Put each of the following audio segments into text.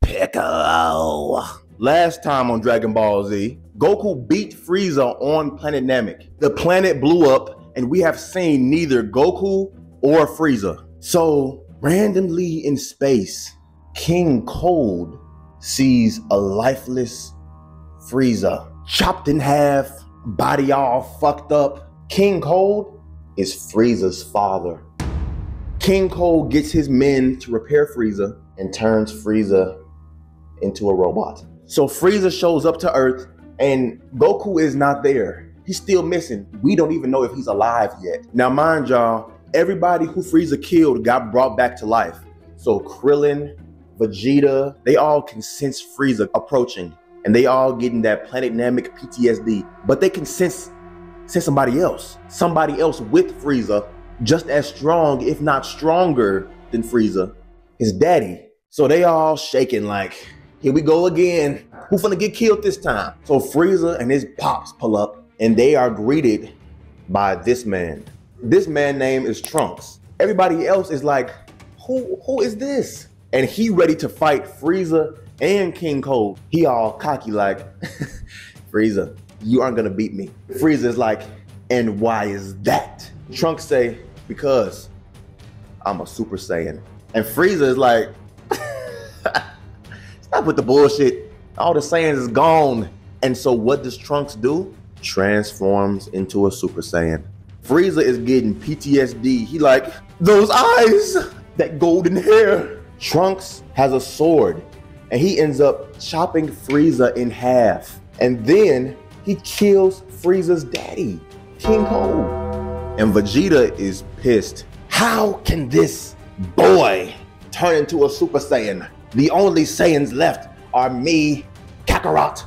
Piccolo. Last time on Dragon Ball Z, Goku beat Frieza on planet Namek. The planet blew up and we have seen neither Goku or Frieza. So randomly in space, King Cold sees a lifeless Frieza, chopped in half, body all fucked up. King Cold is Frieza's father. King Cold gets his men to repair Frieza and turns Frieza into a robot. So Frieza shows up to Earth and Goku is not there. He's still missing. We don't even know if he's alive yet. Now mind y'all, everybody who Frieza killed got brought back to life. So Krillin, Vegeta, they all can sense Frieza approaching and they all getting that planet Namek PTSD, but they can sense somebody else with Frieza, just as strong, if not stronger than Frieza, his daddy. So they all shaking like, here we go again. Who finna get killed this time? So Frieza and his pops pull up and they are greeted by this man. This man name is Trunks. Everybody else is like, who is this? And he ready to fight Frieza and King Cold. He all cocky like, Frieza, you aren't gonna beat me. Frieza is like, and why is that? Trunks say, because I'm a Super Saiyan. And Frieza is like, stop with the bullshit. All the Saiyans is gone. And so what does Trunks do? Transforms into a Super Saiyan. Frieza is getting PTSD. He like, those eyes, that golden hair. Trunks has a sword and he ends up chopping Frieza in half. And then he kills Frieza's daddy, King Cold. And Vegeta is pissed. How can this boy turn into a Super Saiyan? The only Saiyans left are me, Kakarot,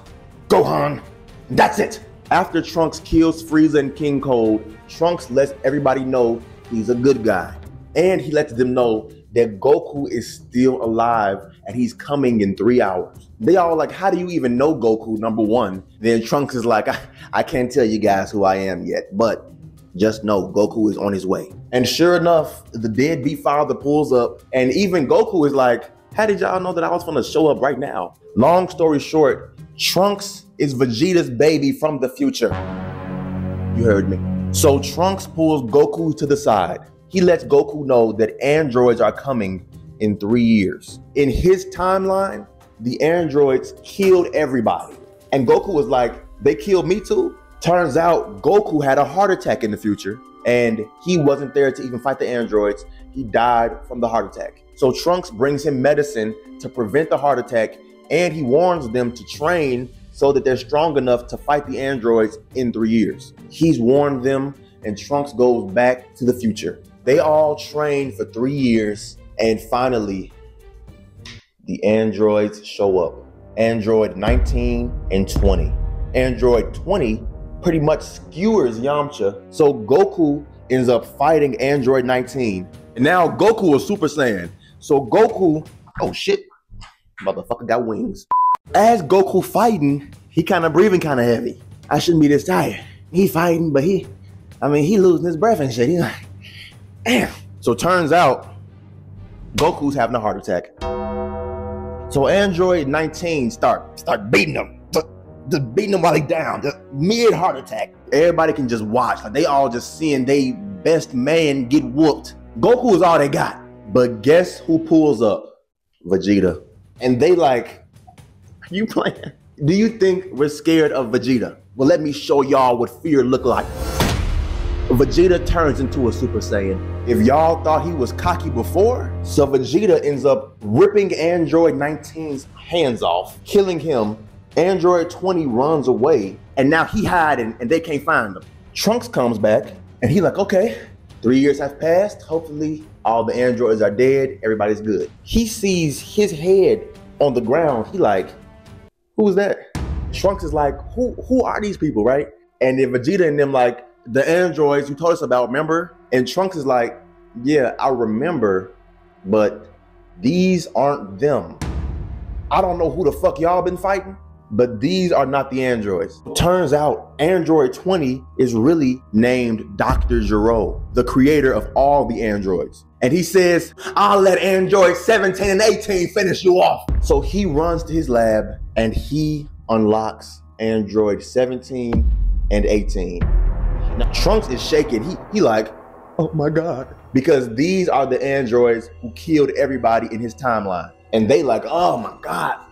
Gohan. That's it. After Trunks kills Frieza and King Cold, Trunks lets everybody know he's a good guy. And he lets them know that Goku is still alive and he's coming in 3 hours. They all like, how do you even know Goku, number one? Then Trunks is like, I can't tell you guys who I am yet, but just know Goku is on his way. And sure enough, the deadbeat father pulls up and even Goku is like, how did y'all know that I was gonna show up right now? Long story short, Trunks is Vegeta's baby from the future. You heard me. So Trunks pulls Goku to the side. He lets Goku know that androids are coming in 3 years. In his timeline, the androids killed everybody. And Goku was like, they killed me too? Turns out Goku had a heart attack in the future and he wasn't there to even fight the androids. He died from the heart attack. So Trunks brings him medicine to prevent the heart attack and he warns them to train so that they're strong enough to fight the androids in 3 years. He's warned them and Trunks goes back to the future. They all train for 3 years and finally the androids show up. Android 19 and 20. Android 20 pretty much skewers Yamcha. So Goku ends up fighting Android 19. And now Goku is Super Saiyan. So Goku, oh shit, motherfucker got wings. As Goku fighting, he kind of breathing kind of heavy. I shouldn't be this tired. He fighting, but he losing his breath and shit. He's like, damn. So turns out, Goku's having a heart attack. So Android 19 start beating him. Just beating him while he down, just mid heart attack. Everybody can just watch. Like they all just seeing they best man get whooped. Goku is all they got. But guess who pulls up? Vegeta. And they like, are you playing? Do you think we're scared of Vegeta? Well, let me show y'all what fear look like. Vegeta turns into a Super Saiyan. If y'all thought he was cocky before, so Vegeta ends up ripping Android 19's hands off, killing him. Android 20 runs away, and now he hiding and they can't find him. Trunks comes back and he like, okay, 3 years have passed. Hopefully all the androids are dead. Everybody's good. He sees his head on the ground. He like, who's that? Trunks is like, who are these people, right? And then Vegeta and them like, the androids you told us about, remember? And Trunks is like, yeah, I remember, but these aren't them. I don't know who the fuck y'all been fighting, But these are not the androids. Turns out Android 20 is really named Dr. Giro, the creator of all the androids. And he says, I'll let Android 17 and 18 finish you off. So he runs to his lab and he unlocks Android 17 and 18. Now Trunks is shaking. He like, oh my God. Because these are the androids who killed everybody in his timeline. And they like, oh my God.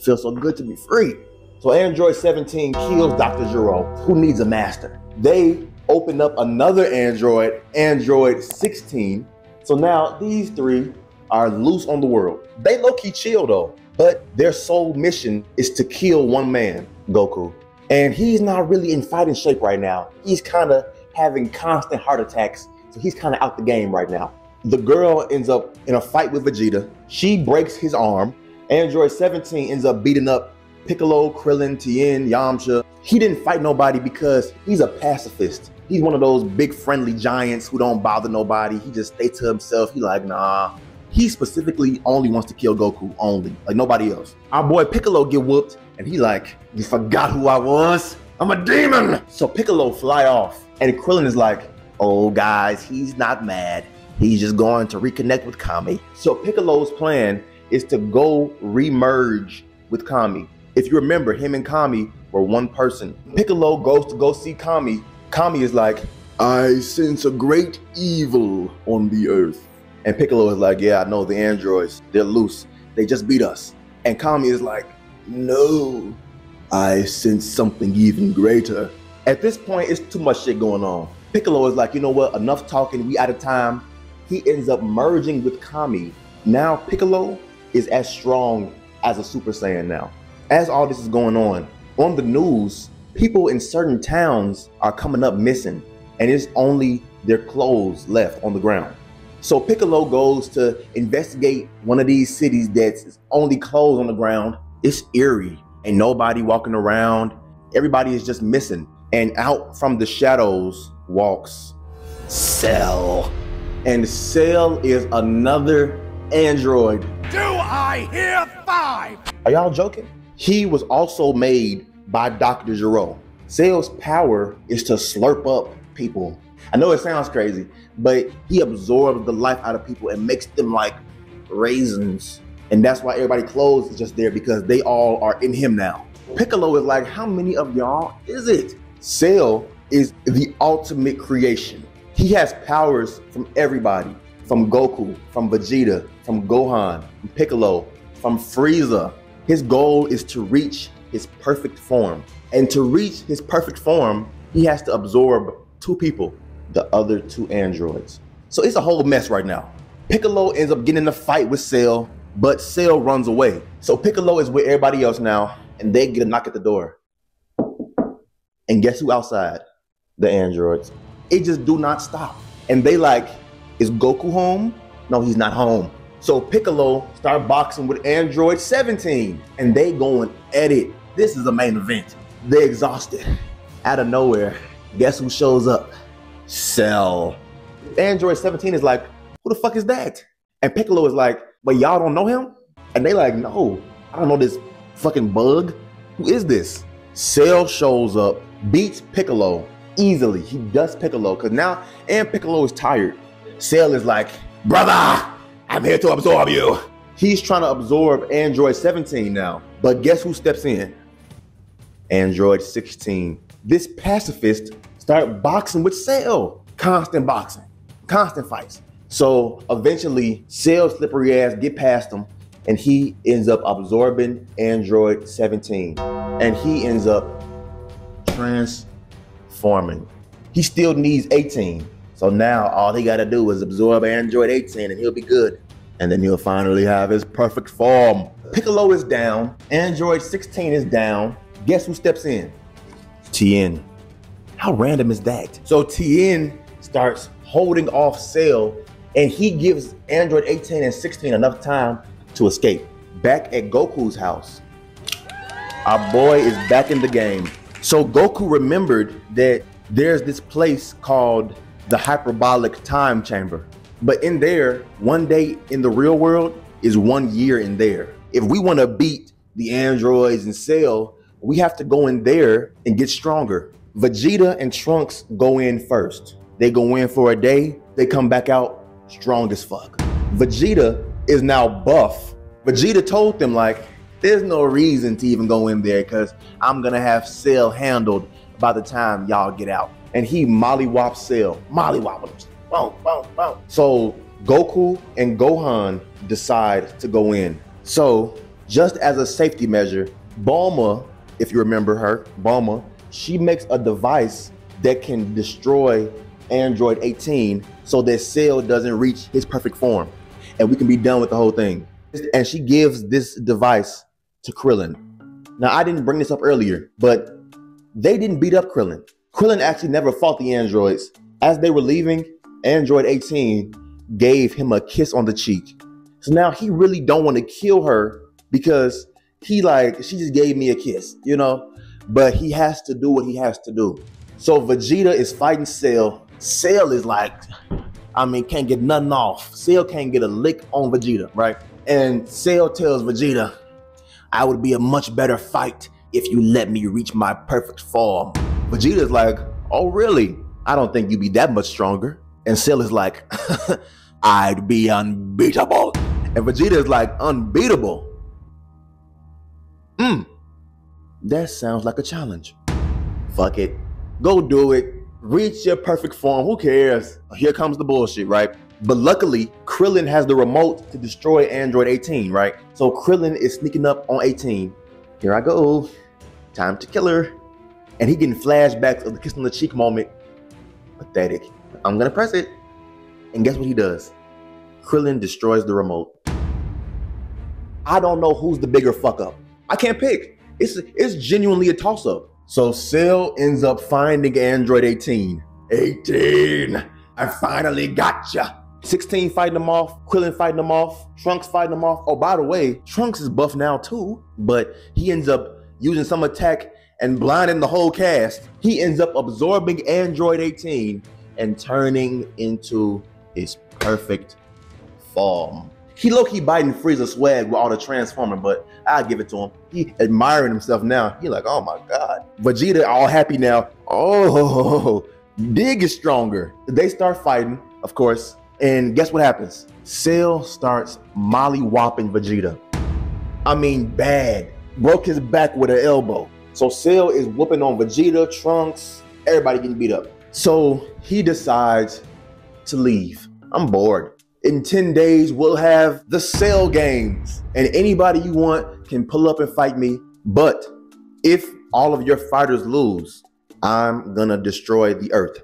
Feels so good to be free. So Android 17 kills Dr. Giro, who needs a master. They open up another android, Android 16. So now these three are loose on the world. They low-key chill though, but their sole mission is to kill one man, Goku. And he's not really in fighting shape right now. He's kind of having constant heart attacks, so he's kind of out the game right now. The girl ends up in a fight with Vegeta. She breaks his arm. Android 17 ends up beating up Piccolo, Krillin, Tien, Yamcha. He didn't fight nobody because he's a pacifist. He's one of those big friendly giants who don't bother nobody. He just stays to himself. He like, nah. He specifically only wants to kill Goku, only, like nobody else. Our boy Piccolo get whooped and he like, you forgot who I was? I'm a demon. So Piccolo fly off and Krillin is like, oh guys, he's not mad. He's just going to reconnect with Kami. So Piccolo's plan is to go re-merge with Kami. If you remember, him and Kami were one person. Piccolo goes to go see Kami. Kami is like, I sense a great evil on the earth. And Piccolo is like, yeah, I know the androids, they're loose. They just beat us. And Kami is like, no, I sense something even greater. At this point, it's too much shit going on. Piccolo is like, you know what, enough talking, we out of time. He ends up merging with Kami. Now Piccolo is as strong as a Super Saiyan now. As all this is going on the news, people in certain towns are coming up missing and it's only their clothes left on the ground. So Piccolo goes to investigate one of these cities that's only clothes on the ground. It's eerie. Ain't nobody walking around. Everybody is just missing. And out from the shadows walks Cell. And Cell is another android. Do I hear 5? Are y'all joking? He was also made by Dr. Giro. Cell's power is to slurp up people. I know it sounds crazy, but he absorbs the life out of people and makes them like raisins. And that's why everybody's clothes is just there, because they all are in him now. Piccolo is like, how many of y'all is it? Cell is the ultimate creation. He has powers from everybody. From Goku, from Vegeta, from Gohan, from Piccolo, from Frieza. His goal is to reach his perfect form. And to reach his perfect form, he has to absorb 2 people, the other 2 androids. So it's a whole mess right now. Piccolo ends up getting in a fight with Cell, but Cell runs away. So Piccolo is with everybody else now, and they get a knock at the door. And guess who outside? The androids. It just do not stop. And they like, is Goku home? No, he's not home. So Piccolo start boxing with Android 17 and they going at it. This is the main event. They're exhausted. Out of nowhere, guess who shows up? Cell. Android 17 is like, who the fuck is that? And Piccolo is like, but y'all don't know him? And they like, no, I don't know this fucking bug. Who is this? Cell shows up, beats Piccolo easily. He dusts Piccolo because now, and Piccolo is tired. Cell is like, brother, I'm here to absorb you. He's trying to absorb Android 17 now. But guess who steps in? Android 16. This pacifist start boxing with Cell. Constant boxing, constant fights. So eventually Cell's slippery ass get past him and he ends up absorbing Android 17. And he ends up transforming. He still needs 18. So now all he gotta do is absorb Android 18 and he'll be good. And then he'll finally have his perfect form. Piccolo is down, Android 16 is down. Guess who steps in? Tien. How random is that? So Tien starts holding off Cell and he gives Android 18 and 16 enough time to escape. Back at Goku's house, our boy is back in the game. So Goku remembered that there's this place called the hyperbolic time chamber. But in there, one day in the real world is 1 year in there. If we want to beat the androids and Cell, we have to go in there and get stronger. Vegeta and Trunks go in first. They go in for a day, they come back out strong as fuck. Vegeta is now buff. Vegeta told them like, there's no reason to even go in there because I'm gonna have Cell handled by the time y'all get out. And he mollywops Cell, mollywop him. Boom, boom, boom. So Goku and Gohan decide to go in. So just as a safety measure, Bulma, if you remember her, Bulma, she makes a device that can destroy Android 18 so that Cell doesn't reach his perfect form and we can be done with the whole thing. And she gives this device to Krillin. Now, I didn't bring this up earlier, but they didn't beat up Krillin. Krillin actually never fought the androids. As they were leaving, Android 18 gave him a kiss on the cheek. So now he really don't want to kill her because she just gave me a kiss, you know? But he has to do what he has to do. So Vegeta is fighting Cell. Cell is like, can't get nothing off. Cell can't get a lick on Vegeta, right? And Cell tells Vegeta, I would be a much better fight if you let me reach my perfect form. Vegeta's like, oh really? I don't think you'd be that much stronger. And Cell is like, I'd be unbeatable. And Vegeta is like, unbeatable? That sounds like a challenge. Fuck it. Go do it. Reach your perfect form. Who cares? Here comes the bullshit, right? But luckily, Krillin has the remote to destroy Android 18, right? So Krillin is sneaking up on 18. Here I go. Time to kill her. And he getting flashbacks of the kiss on the cheek moment. Pathetic. I'm gonna press it. And guess what he does? Krillin destroys the remote. I don't know who's the bigger fuck up. I can't pick. It's genuinely a toss up. So Cell ends up finding Android 18. 18, I finally gotcha. 16 fighting them off, Krillin fighting them off, Trunks fighting them off. Oh, by the way, Trunks is buff now too, but he ends up using some attack and blinding the whole cast. He ends up absorbing Android 18 and turning into his perfect form. He low-key biting Frieza swag with all the transforming, but I'll give it to him. He admiring himself now. He like, oh my God. Vegeta all happy now. Oh, Dig is stronger. They start fighting, of course, and guess what happens? Cell starts molly-whopping Vegeta. I mean bad. Broke his back with an elbow. So Cell is whooping on Vegeta, Trunks, everybody getting beat up. So he decides to leave. I'm bored. In 10 days, we'll have the Cell games. And anybody you want can pull up and fight me. But if all of your fighters lose, I'm gonna destroy the earth.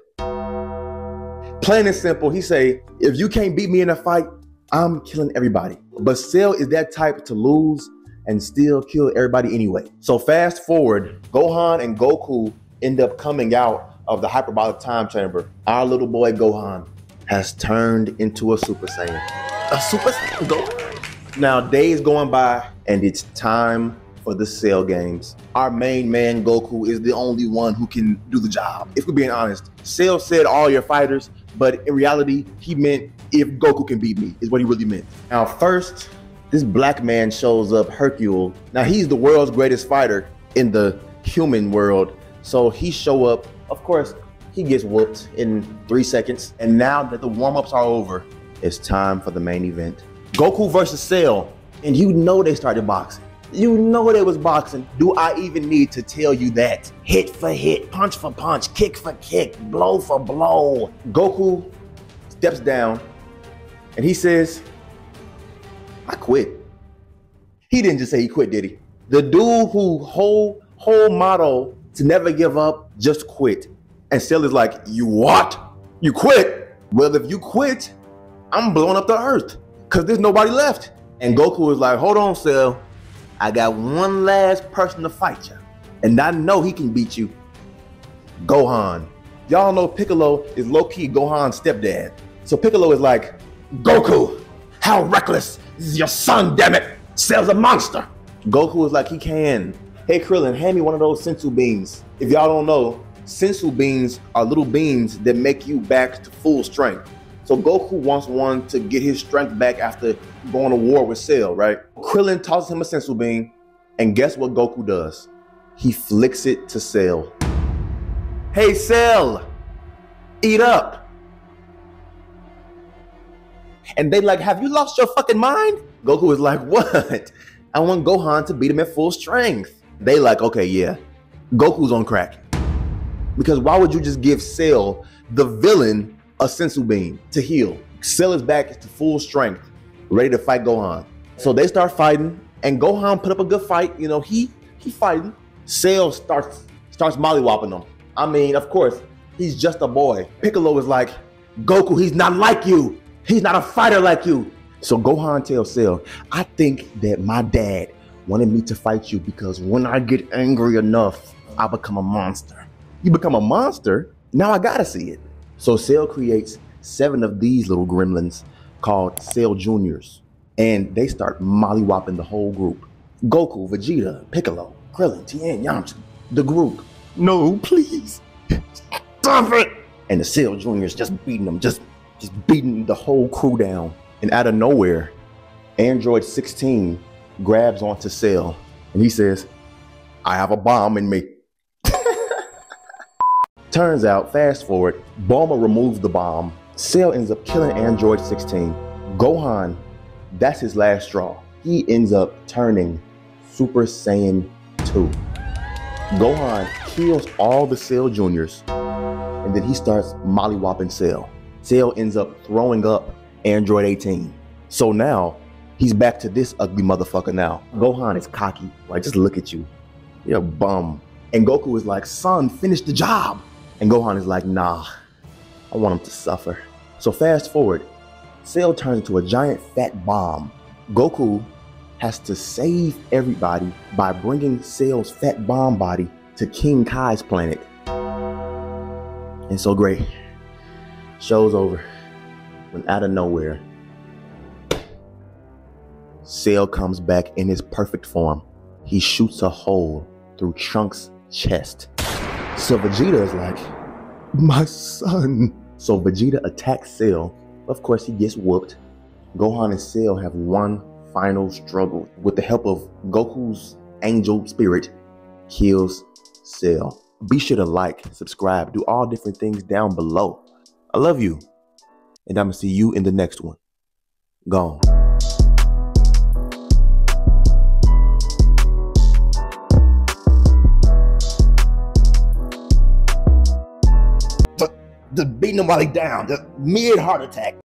Plain and simple, he say, if you can't beat me in a fight, I'm killing everybody. But Cell is that type to lose and still kill everybody anyway. So fast forward, Gohan and Goku end up coming out of the hyperbolic time chamber. Our little boy Gohan has turned into a Super Saiyan. A Super Saiyan Gohan. Now days going by and it's time for the Cell games. Our main man Goku is the only one who can do the job. If we're being honest, Cell said all your fighters, but in reality, he meant if Goku can beat me, is what he really meant. Now first, this black man shows up, Hercule. Now he's the world's greatest fighter in the human world. So he show up, of course, he gets whooped in 3 seconds. And now that the warm-ups are over, it's time for the main event. Goku versus Cell. And you know they started boxing. You know they was boxing. Do I even need to tell you that? Hit for hit, punch for punch, kick for kick, blow for blow. Goku steps down and he says, I quit. He didn't just say he quit, did he? The dude who whole motto to never give up, just quit. And Cell is like, you what? You quit? Well, if you quit, I'm blowing up the earth because there's nobody left. And Goku is like, hold on, Cell. I got one last person to fight you. And I know he can beat you. Gohan. Y'all know Piccolo is low-key Gohan's stepdad. So Piccolo is like, Goku, how reckless. This is your son, damn it. Cell's a monster. Goku is like, he can. Hey, Krillin, hand me one of those sensu beans. If y'all don't know, sensu beans are little beans that make you back to full strength. So Goku wants one to get his strength back after going to war with Cell, right? Krillin tosses him a sensu bean. And guess what Goku does? He flicks it to Cell. Hey Cell, eat up. And they like, have you lost your fucking mind? Goku is like, what? I want Gohan to beat him at full strength. They like, okay, yeah, Goku's on crack. Because why would you just give Cell, the villain, a sensu bean to heal? Cell is back to full strength, ready to fight Gohan. So they start fighting, and Gohan put up a good fight. You know, he fighting. Cell starts mollywopping him. I mean, of course, he's just a boy. Piccolo is like, Goku, he's not like you. He's not a fighter like you. So Gohan tells Cell, I think that my dad wanted me to fight you because when I get angry enough, I become a monster. You become a monster? Now I gotta see it. So Cell creates 7 of these little gremlins called Cell Juniors. And they start mollywopping the whole group. Goku, Vegeta, Piccolo, Krillin, Tien, Yamcha, the group. No, please. Stop it. And the Cell Juniors just beating them, just beating the whole crew down. And out of nowhere, Android 16 grabs onto Cell and he says, I have a bomb in me. Turns out, fast forward, Bulma removes the bomb. Cell ends up killing Android 16. Gohan, that's his last straw. He ends up turning Super Saiyan 2. Gohan kills all the Cell Juniors and then he starts mollywopping Cell. Cell ends up throwing up Android 18. So now he's back to this ugly motherfucker now. Gohan is cocky, like, just look at you. You're a bum. And Goku is like, son, finish the job. And Gohan is like, nah, I want him to suffer. So fast forward, Cell turns into a giant fat bomb. Goku has to save everybody by bringing Cell's fat bomb body to King Kai's planet. And so great. Show's over. When out of nowhere, Cell comes back in his perfect form. He shoots a hole through Trunks' chest. So Vegeta is like, my son. So Vegeta attacks Cell. Of course, he gets whooped. Gohan and Cell have one final struggle. With the help of Goku's angel spirit, kills Cell. Be sure to like, subscribe, do all different things down below. I love you. And I'm gonna see you in the next one. Gone. Just beating him while he's down, just mid heart attack.